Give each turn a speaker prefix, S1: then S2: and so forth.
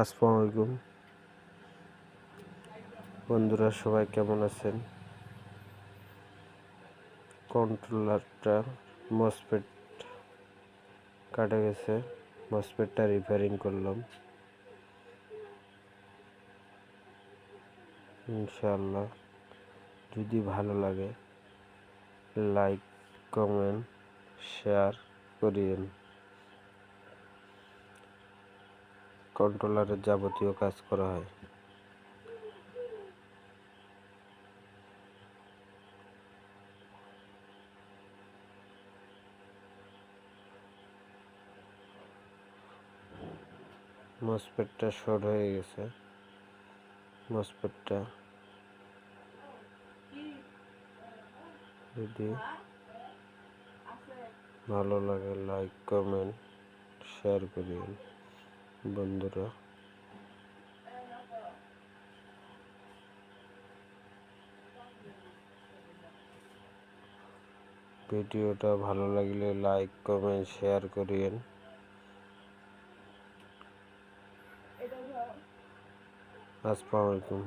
S1: আসসালামু আলাইকুম বন্ধুরা, সবাই কেমন আছেন? কন্ট্রোলারটা মসফেট কাটা গেছে, মসফেটটা রিপেয়ারিং করলাম। ইনশাআল্লাহ যদি ভালো লাগে লাইক, কমেন্ট, শেয়ার করিয়েন। কন্ট্রোলারের যাবতীয় কাজ করা হয়। মসফেটটা শর্ট হয়ে গেছে। মসফেটটা যদি ভালো লাগে লাইক, কমেন্ট, শেয়ার করিয়েন বন্ধুরা। ভিডিওটা ভালো লাগলে লাইক, কমেন্ট, শেয়ার করিয়েন। আসসালামু আলাইকুম।